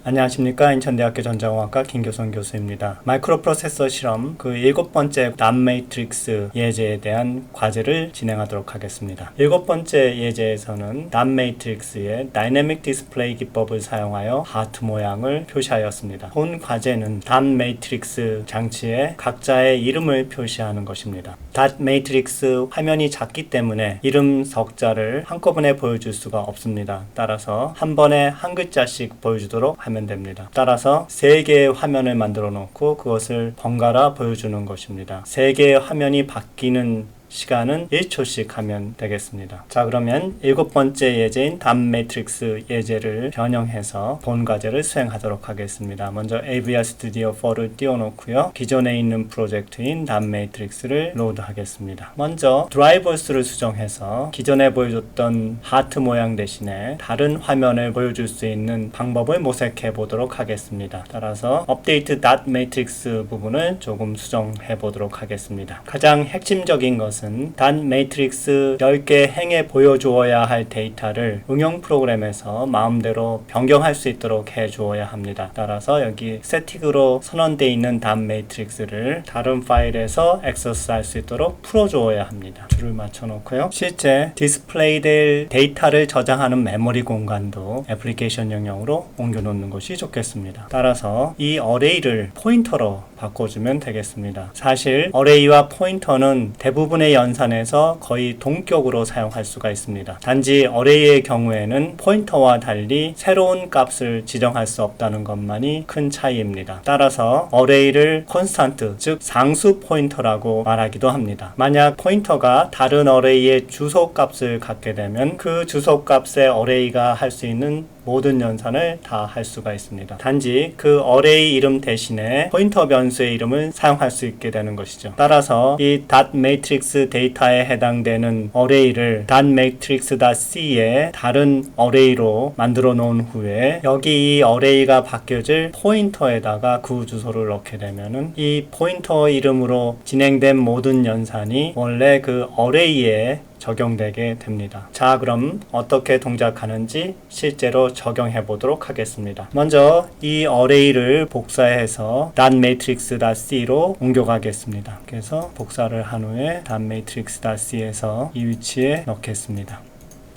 안녕하십니까. 인천대학교 전자공학과 김교선 교수입니다. 마이크로 프로세서 실험 그 7번째 남 매트릭스 예제에 대한 과제를 진행하도록 하겠습니다. 7번째 예제에서는 남 매트릭스의 다이내믹 디스플레이 기법을 사용하여 하트 모양을 표시하였습니다. 본 과제는 남 매트릭스 장치에 각자의 이름을 표시하는 것입니다. 닷 매트릭스 화면이 작기 때문에 이름 석자를 한꺼번에 보여줄 수가 없습니다. 따라서 한 번에 한 글자씩 보여주도록 하면 됩니다. 따라서 3개의 화면을 만들어 놓고 그것을 번갈아 보여주는 것입니다. 3개의 화면이 바뀌는 시간은 1초씩 하면 되겠습니다. 자, 그러면 7번째 예제인 단 매트릭스 예제를 변형해서 본 과제를 수행하도록 하겠습니다. 먼저 AVR 스튜디오 4를 띄워놓고요. 기존에 있는 프로젝트인 단 매트릭스를 로드하겠습니다. 먼저 드라이버스를 수정해서 기존에 보여줬던 하트 모양 대신에 다른 화면을 보여줄 수 있는 방법을 모색해 보도록 하겠습니다. 따라서 업데이트 닷 매트릭스 부분을 조금 수정해 보도록 하겠습니다. 가장 핵심적인 것은 단 매트릭스 10개 행에 보여주어야 할 데이터를 응용 프로그램에서 마음대로 변경할 수 있도록 해주어야 합니다. 따라서 여기 스태틱으로 선언되어 있는 단 매트릭스를 다른 파일에서 액세스할 수 있도록 풀어주어야 합니다. 줄을 맞춰 놓고요. 실제 디스플레이 될 데이터를 저장하는 메모리 공간도 애플리케이션 영역으로 옮겨 놓는 것이 좋겠습니다. 따라서 이 어레이를 포인터로 바꿔주면 되겠습니다. 사실 어레이와 포인터는 대부분의 연산에서 거의 동격으로 사용할 수가 있습니다. 단지 어레이의 경우에는 포인터와 달리 새로운 값을 지정할 수 없다는 것만이 큰 차이입니다. 따라서 어레이를 콘스탄트, 즉 상수 포인터라고 말하기도 합니다. 만약 포인터가 다른 어레이의 주소 값을 갖게 되면 그 주소 값의 어레이가 할 수 있는 모든 연산을 다 할 수가 있습니다. 단지 그 어레이 이름 대신에 포인터 변수의 이름을 사용할 수 있게 되는 것이죠. 따라서 이 닷 매트릭스 데이터에 해당되는 어레이를 닷 매트릭스 .c에 다른 어레이로 만들어 놓은 후에 여기 이 어레이가 바뀌어질 포인터에다가 그 주소를 넣게 되면은 이 포인터 이름으로 진행된 모든 연산이 원래 그 어레이에 적용되게 됩니다. 자, 그럼 어떻게 동작하는지 실제로 적용해 보도록 하겠습니다. 먼저 이 어레이를 복사해서 닷 매트릭스 .c로 옮겨가겠습니다. 그래서 복사를 한 후에 닷 매트릭스 .c에서 이 위치에 넣겠습니다.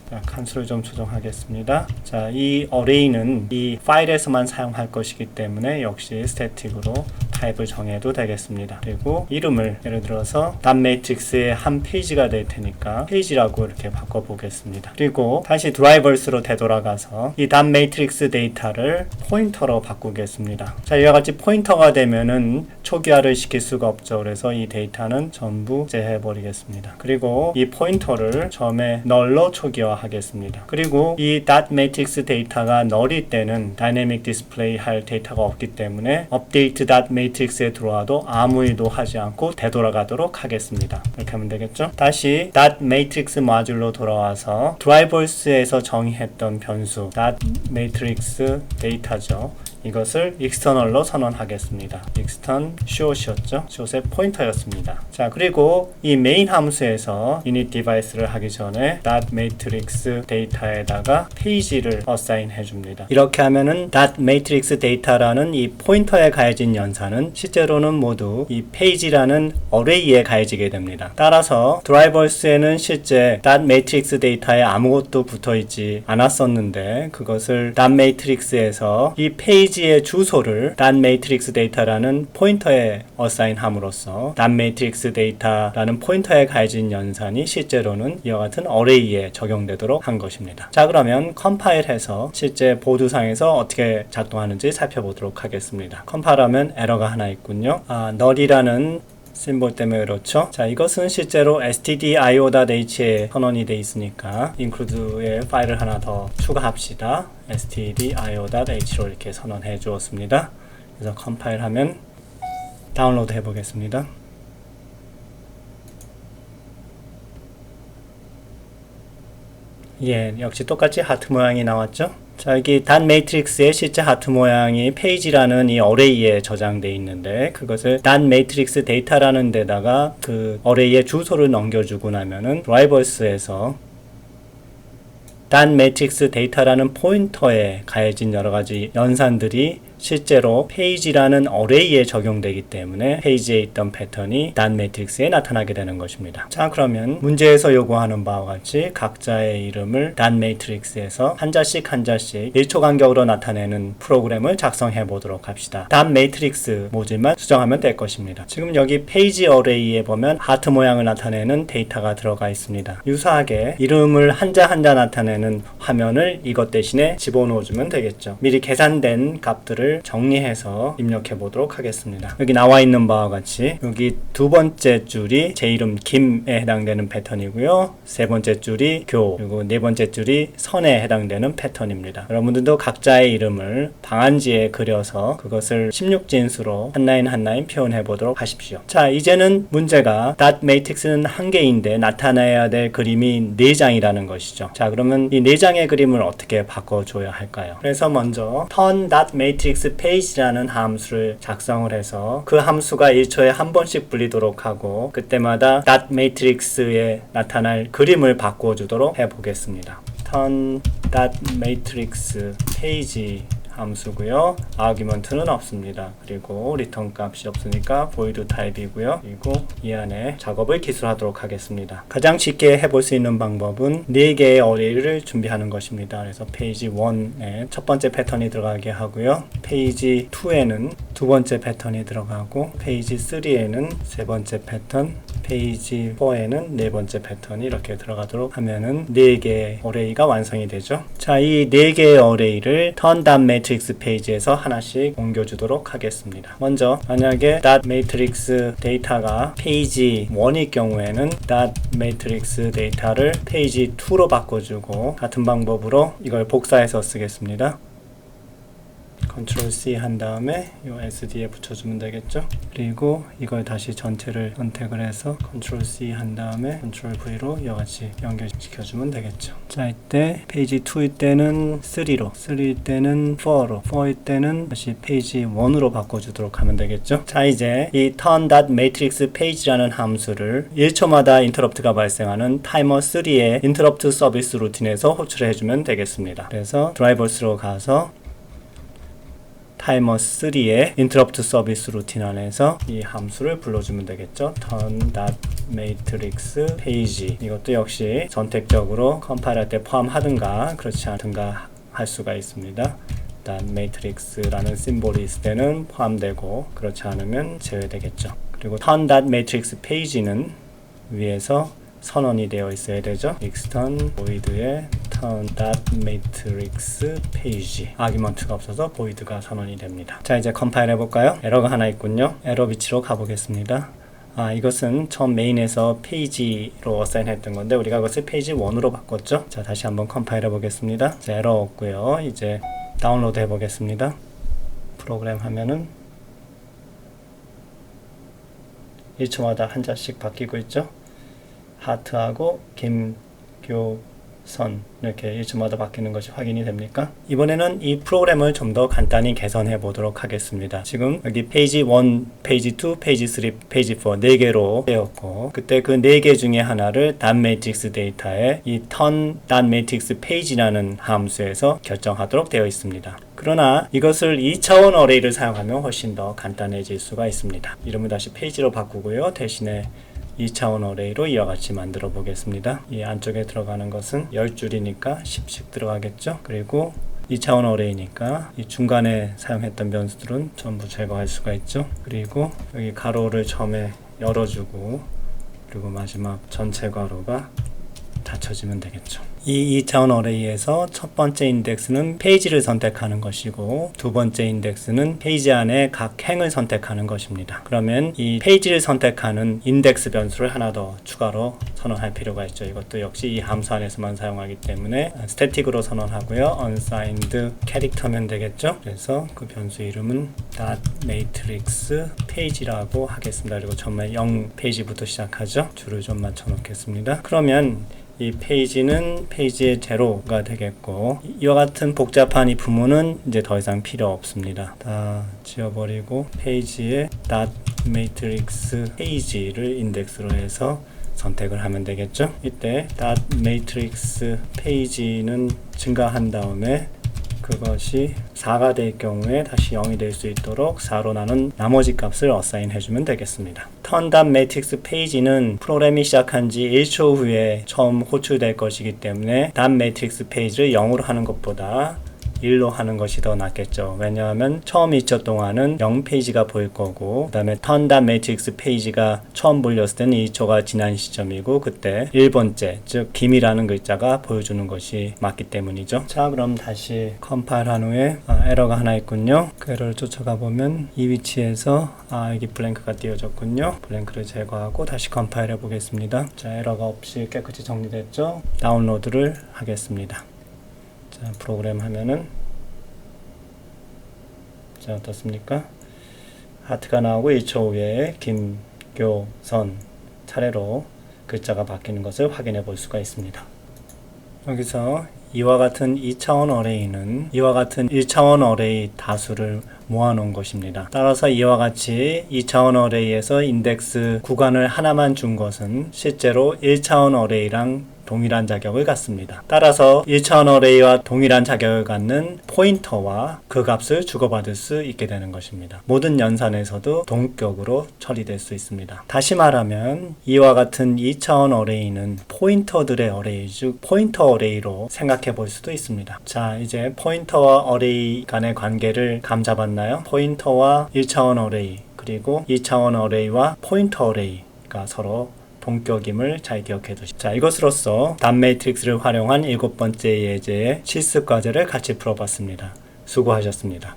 자, 칸수를 좀 조정하겠습니다. 자, 이 어레이는 이 파일에서만 사용할 것이기 때문에 역시 스태틱으로 타입을 정해도 되겠습니다. 그리고 이름을 예를 들어서 닷 매트릭스의 한 페이지가 될 테니까 페이지라고 이렇게 바꿔보겠습니다. 그리고 다시 드라이버스로 되돌아가서 이 닷 매트릭스 데이터를 포인터로 바꾸겠습니다. 자, 이와 같이 포인터가 되면은 초기화를 시킬 수가 없죠. 그래서 이 데이터는 전부 제해버리겠습니다. 그리고 이 포인터를 처음에 널로 초기화 하겠습니다. 그리고 이 닷 매트릭스 데이터가 널일 때는 다이내믹 디스플레이 할 데이터가 없기 때문에 업데이트 닷 매트릭스에 들어와도 아무 일도 하지 않고 되돌아가도록 하겠습니다. 이렇게 하면 되겠죠? 다시 닷 매트릭스 모듈로 돌아와서 드라이버스에서 정의했던 변수 닷 매트릭스 데이터죠. 이것을 external로 선언하겠습니다. extern short이었죠. short의 포인터였습니다. 자, 그리고 이 main 함수에서 init device를 하기 전에 dot matrix 데이터에다가 페이지를 assign 해줍니다. 이렇게 하면은 dot matrix 데이터라는 이 포인터에 가해진 연산은 실제로는 모두 이 페이지라는 어레이에 가해지게 됩니다. 따라서 드라이버스에는 실제 dot matrix 데이터에 아무것도 붙어있지 않았었는데 그것을 dot matrix에서 이 페이지의 주소를 닷 매트릭스 데이터라는 포인터에 어사인 함으로써 닷 매트릭스 데이터라는 포인터에 가해진 연산이 실제로는 이와 같은 어레이에 적용되도록 한 것입니다. 자, 그러면 컴파일해서 실제 보드상에서 어떻게 작동하는지 살펴보도록 하겠습니다. 컴파일하면 에러가 하나 있군요. 널이라는 심볼 때문에 그렇죠. 자, 이것은 실제로 stdio.h에 선언이 되어 있으니까 include에 파일을 하나 더 추가합시다. stdio.h로 이렇게 선언해 주었습니다. 그래서 컴파일하면 다운로드 해보겠습니다. 예, 역시 똑같이 하트 모양이 나왔죠. 자, 여기 닷 매트릭스의 실제 하트 모양이 페이지라는 이 어레이에 저장되어 있는데 그것을 닷 매트릭스 데이터라는 데다가 그 어레이의 주소를 넘겨주고 나면은 드라이버스에서 단 매트릭스 데이터라는 포인터에 가해진 여러 가지 연산들이 실제로 페이지라는 어레이에 적용되기 때문에 페이지에 있던 패턴이 단 매트릭스에 나타나게 되는 것입니다. 자, 그러면 문제에서 요구하는 바와 같이 각자의 이름을 단 매트릭스에서 한 자씩 1초 간격으로 나타내는 프로그램을 작성해 보도록 합시다. 단 매트릭스 모듈만 수정하면 될 것입니다. 지금 여기 페이지 어레이에 보면 하트 모양을 나타내는 데이터가 들어가 있습니다. 유사하게 이름을 한자 한자 나타내는 화면을 이것 대신에 집어넣어 주면 되겠죠. 미리 계산된 값들을 정리해서 입력해 보도록 하겠습니다. 여기 나와 있는 바와 같이 여기 두 번째 줄이 제 이름 김에 해당되는 패턴이고요. 세 번째 줄이 교, 그리고 네 번째 줄이 선에 해당되는 패턴입니다. 여러분들도 각자의 이름을 방안지에 그려서 그것을 16진수로 한 라인 한 라인 표현해 보도록 하십시오. 자, 이제는 문제가 dot matrix는 한 개인데 나타나야 될 그림이 4장이라는 것이죠. 자, 그러면 이 4장의 그림을 어떻게 바꿔줘야 할까요? 그래서 먼저 turn dot matrix page라는 함수를 작성을 해서 그 함수가 1초에 한 번씩 불리도록 하고 그때마다 dot matrix에 나타날 그림을 바꿔주도록 해보겠습니다. turn dot matrix page 함수고요. 아규먼트는 없습니다. 그리고 리턴 값이 없으니까 void 타입이고요. 그리고 이 안에 작업을 기술하도록 하겠습니다. 가장 쉽게 해볼 수 있는 방법은 4개의 어레이를 준비하는 것입니다. 그래서 페이지 1에 첫 번째 패턴이 들어가게 하고요. 페이지 2에는 두 번째 패턴이 들어가고 페이지 3에는 세 번째 패턴, 페이지 4에는 네 번째 패턴이 이렇게 들어가도록 하면은 4개의 어레이가 완성이 되죠. 자, 이 4개의 어레이를 turn dot matrix 페이지에서 하나씩 옮겨주도록 하겠습니다. 먼저 만약에 dot matrix 데이터가 페이지 1일 경우에는 dot matrix 데이터를 페이지 2로 바꿔주고 같은 방법으로 이걸 복사해서 쓰겠습니다. Ctrl C 한 다음에 이 SD에 붙여주면 되겠죠. 그리고 이걸 다시 전체를 선택을 해서 Ctrl C 한 다음에 Ctrl V로 이와같이 연결시켜주면 되겠죠. 자, 이때 페이지 2일 때는 3로, 3일 때는 4로, 4일 때는 다시 페이지 1으로 바꿔주도록 하면 되겠죠. 자, 이제 이 turn.matrixpage라는 함수를 1초마다 인터럽트가 발생하는 타이머 3의 인터럽트 서비스 루틴에서 호출을 해주면 되겠습니다. 그래서 드라이버스로 가서 타이머 3의 인터럽트 서비스 루틴 안에서 이 함수를 불러주면 되겠죠. turn.matrixpage 이것도 역시 선택적으로 컴파일할 때 포함하든가 그렇지 않든가 할 수가 있습니다. .matrix라는 심볼이 있을 때는 포함되고 그렇지 않으면 제외되겠죠. 그리고 turn.matrixpage는 위에서 선언이 되어 있어야 되죠. extern void의 turn.matrixpage 아규먼트가 없어서 void가 선언이 됩니다. 자, 이제 컴파일 해볼까요? 에러가 하나 있군요. 에러 위치로 가보겠습니다. 이것은 처음 메인에서 페이지로 어사인 했던 건데 우리가 그것을 페이지 1으로 바꿨죠. 자, 다시 한번 컴파일 해보겠습니다. 자, 에러 없고요. 이제 다운로드 해보겠습니다. 프로그램 하면은 1초마다 한자씩 바뀌고 있죠. 하트하고 김교선 이렇게 1초마다 바뀌는 것이 확인이 됩니까? 이번에는 이 프로그램을 좀 더 간단히 개선해 보도록 하겠습니다. 지금 여기 페이지 1, 페이지 2, 페이지 3, 페이지 4 4개로 되었고 그때 그 4개 중에 하나를 .matrix 데이터에 이 turn.matrixpage라는 함수에서 결정하도록 되어 있습니다. 그러나 이것을 2차원 어레이를 사용하면 훨씬 더 간단해질 수가 있습니다. 이름을 다시 페이지로 바꾸고요. 대신에 2차원 어레이로 이와 같이 만들어 보겠습니다. 이 안쪽에 들어가는 것은 10줄이니까 10씩 들어가겠죠. 그리고 2차원 어레이니까 이 중간에 사용했던 변수들은 전부 제거할 수가 있죠. 그리고 여기 가로를 처음에 열어주고 그리고 마지막 전체 가로가 닫혀지면 되겠죠. 이 2차원 어레이에서 첫 번째 인덱스는 페이지를 선택하는 것이고 두 번째 인덱스는 페이지 안에 각 행을 선택하는 것입니다. 그러면 이 페이지를 선택하는 인덱스 변수를 하나 더 추가로 선언할 필요가 있죠. 이것도 역시 이 함수 안에서만 사용하기 때문에 스태틱으로 선언하고요. unsigned 캐릭터면 되겠죠. 그래서 그 변수 이름은 .matrixpage라고 하겠습니다. 그리고 처음에 0페이지부터 시작하죠. 줄을 좀 맞춰 놓겠습니다. 그러면 이 페이지는 페이지의 제로가 되겠고 이와 같은 복잡한 이 부문은 이제 더 이상 필요 없습니다. 다 지워버리고 페이지에 .matrixpage를 인덱스로 해서 선택을 하면 되겠죠. 이때 dot matrix 페이지는 증가한 다음에 그것이 4가 될 경우에 다시 0이 될 수 있도록 4로 나눈 나머지 값을 어사인 해주면 되겠습니다. turn.matrix 페이지는 프로그램이 시작한 지 1초 후에 처음 호출될 것이기 때문에 .matrix 페이지를 0으로 하는 것보다 1로 하는 것이 더 낫겠죠. 왜냐하면 처음 2초 동안은 0페이지가 보일 거고, 그 다음에 turn.matrix 페이지가 처음 불렸을 때는 2초가 지난 시점이고, 그때 1번째, 즉 김이라는 글자가 보여주는 것이 맞기 때문이죠. 자, 그럼 다시 컴파일한 후에 에러가 하나 있군요. 그 에러를 쫓아가 보면 이 위치에서 여기 블랭크가 띄어졌군요. 블랭크를 제거하고 다시 컴파일해 보겠습니다. 자, 에러가 없이 깨끗이 정리됐죠. 다운로드를 하겠습니다. 자, 프로그램 하면은 자, 어떻습니까? 하트가 나오고 1초 후에 김교선 차례로 글자가 바뀌는 것을 확인해 볼 수가 있습니다. 여기서 이와 같은 2차원 어레이는 이와 같은 1차원 어레이 다수를 모아놓은 것입니다. 따라서 이와 같이 2차원 어레이에서 인덱스 구간을 하나만 준 것은 실제로 1차원 어레이랑 동일한 자격을 갖습니다. 따라서 1차원 어레이와 동일한 자격을 갖는 포인터와 그 값을 주고받을 수 있게 되는 것입니다. 모든 연산에서도 동격으로 처리될 수 있습니다. 다시 말하면 이와 같은 2차원 어레이는 포인터들의 어레이, 즉 포인터 어레이로 생각해 볼 수도 있습니다. 자, 이제 포인터와 어레이 간의 관계를 감 잡았나요? 포인터와 1차원 어레이, 그리고 2차원 어레이와 포인터 어레이가 서로 동격임을 잘 기억해 두시죠. 자, 이것으로써 dot matrix를 활용한 7번째 예제의 실습 과제를 같이 풀어봤습니다. 수고하셨습니다.